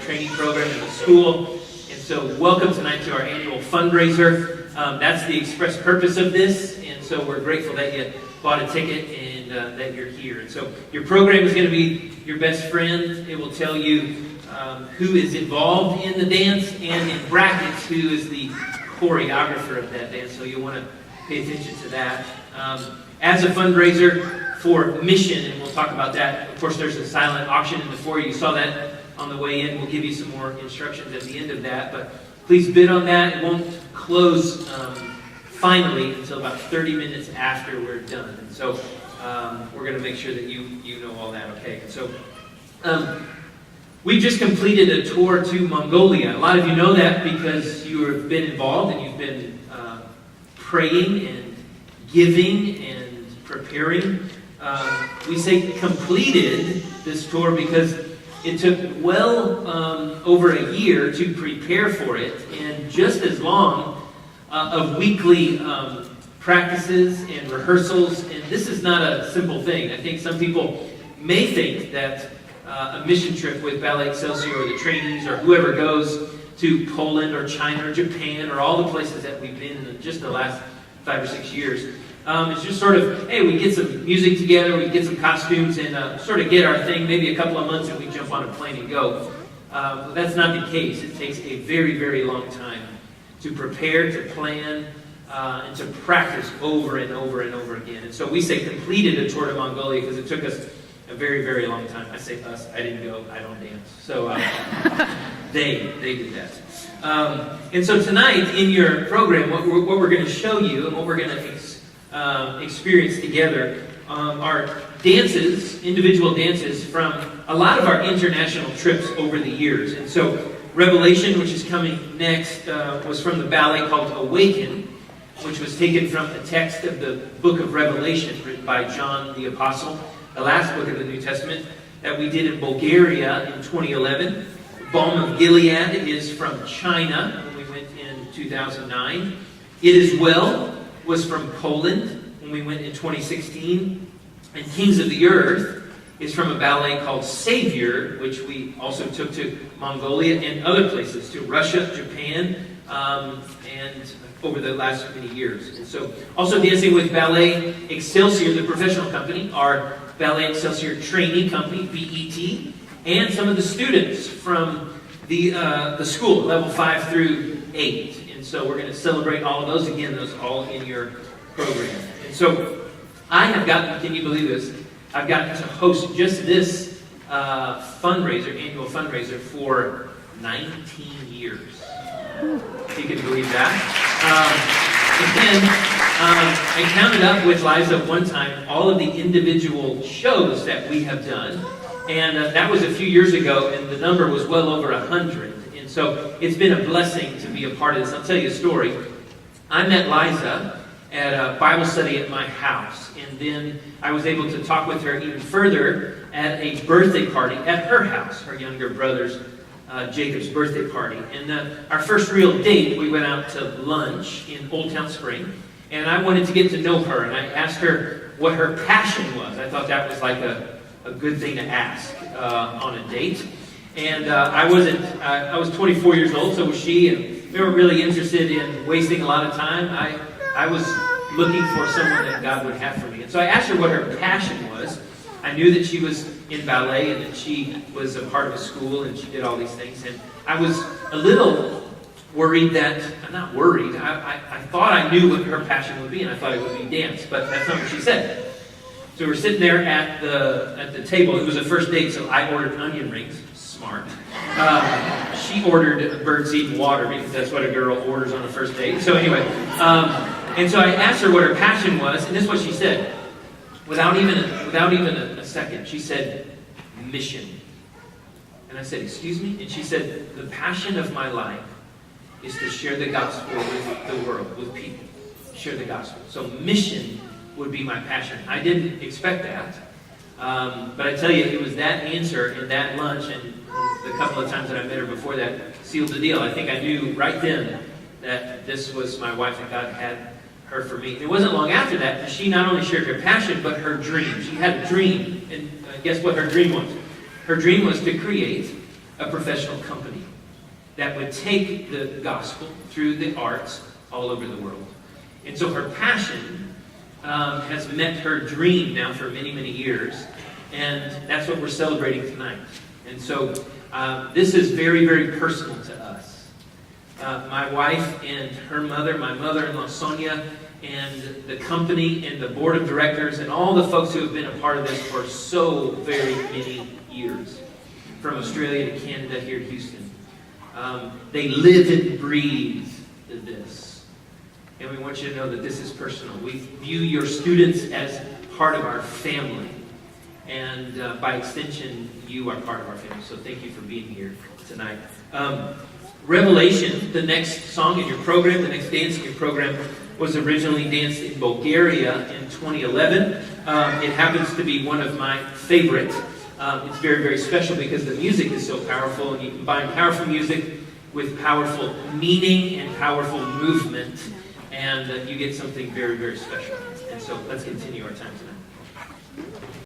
training program in the school. And so welcome tonight to our annual fundraiser. That's the express purpose of this. And so we're grateful that you bought a ticket and that you're here. And so your program is going to be your best friend. It will tell you who is involved in the dance, and in brackets, who is the choreographer of that dance. So you'll want to pay attention to that. As a fundraiser for mission, and we'll talk about that. Of course, there's a silent auction in the foyer. You saw that on the way in. We'll give you some more instructions at the end of that. But please bid on that. It won't close finally until about 30 minutes after we're done. And so we're going to make sure that you know all that, okay? And so we just completed a tour to Mongolia. A lot of you know that because you have been involved and you've been praying and giving and preparing. We say completed this tour because it took well over a year to prepare for it, and just as long of weekly practices and rehearsals. And this is not a simple thing. I think some people may think that a mission trip with Ballet Excelsior or the trainees or whoever goes to Poland or China or Japan or all the places that we've been in just the last 5 or 6 years, it's just sort of, hey, we get some music together, we get some costumes, and sort of get our thing, maybe a couple of months, and we jump on a plane and go. That's not the case. It takes a very, very long time to prepare, to plan, and to practice over and over and over again. And so we say completed a tour to Mongolia because it took us a very, very long time. I say us, I didn't go, I don't dance. So they did that. And so tonight in your program, what we're going to show you and what we're going to experience together are dances, individual dances from a lot of our international trips over the years. And so Revelation, which is coming next, was from the ballet called Awaken, which was taken from a text of the book of Revelation written by John the Apostle, the last book of the New Testament, that we did in Bulgaria in 2011. Balm of Gilead is from China when we went in 2009. It As Well was from Poland when we went in 2016. And Kings of the Earth is from a ballet called Savior, which we also took to Mongolia and other places, to Russia, Japan, and over the last many years. And so also dancing with Ballet Excelsior, the professional company, our Ballet Excelsior trainee company, BET, and some of the students from the school, level 5 through 8. And so we're going to celebrate all of those. Again, those all in your program. And so I have gotten, can you believe this? I've gotten to host just this annual fundraiser for 19 years. If you can believe that. And then I counted up with Liza one time all of the individual shows that we have done. And that was a few years ago, and the number was well over 100. And so it's been a blessing to be a part of this. I'll tell you a story. I met Liza at a Bible study at my house. And then I was able to talk with her even further at a birthday party at her house, her younger brother's Jacob's birthday party. And our first real date, we went out to lunch in Old Town Spring. And I wanted to get to know her. And I asked her what her passion was. I thought that was like a good thing to ask on a date. And I was 24 years old, so was she. And we weren't really interested in wasting a lot of time. I was looking for someone that God would have for me. And so I asked her what her passion was. I knew that she was in ballet and that she was a part of a school and she did all these things. And I was a little worried that, I'm not worried, I thought I knew what her passion would be, and I thought it would be dance, but that's not what she said. So we're sitting there at the table. It was a first date, so I ordered onion rings. Smart. She ordered birdseed water because that's what a girl orders on a first date. So anyway, and so I asked her what her passion was, and this is what she said. Without even a second, she said, mission. And I said, excuse me? And she said, the passion of my life is to share the gospel with the world, with people. Share the gospel. So mission would be my passion. I didn't expect that. But I tell you, it was that answer in that lunch and the couple of times that I met her before that sealed the deal. I think I knew right then that this was my wife and God had her for me. It wasn't long after that she not only shared her passion, but her dream. She had a dream. And guess what her dream was? Her dream was to create a professional company that would take the gospel through the arts all over the world. And so her passion has met her dream now for many, many years. And that's what we're celebrating tonight. And so this is very, very personal to us. My wife and her mother, my mother-in-law Sonia, and the company and the board of directors and all the folks who have been a part of this for so very many years, from Australia to Canada here to Houston. They live and breathe this. And we want you to know that this is personal. We view your students as part of our family. And by extension, you are part of our family. So thank you for being here tonight. Revelation, the next song in your program, the next dance in your program, was originally danced in Bulgaria in 2011. It happens to be one of my favorite. It's very, very special because the music is so powerful, and you combine powerful music with powerful meaning and powerful movement, and you get something very, very special. And so let's continue our time tonight.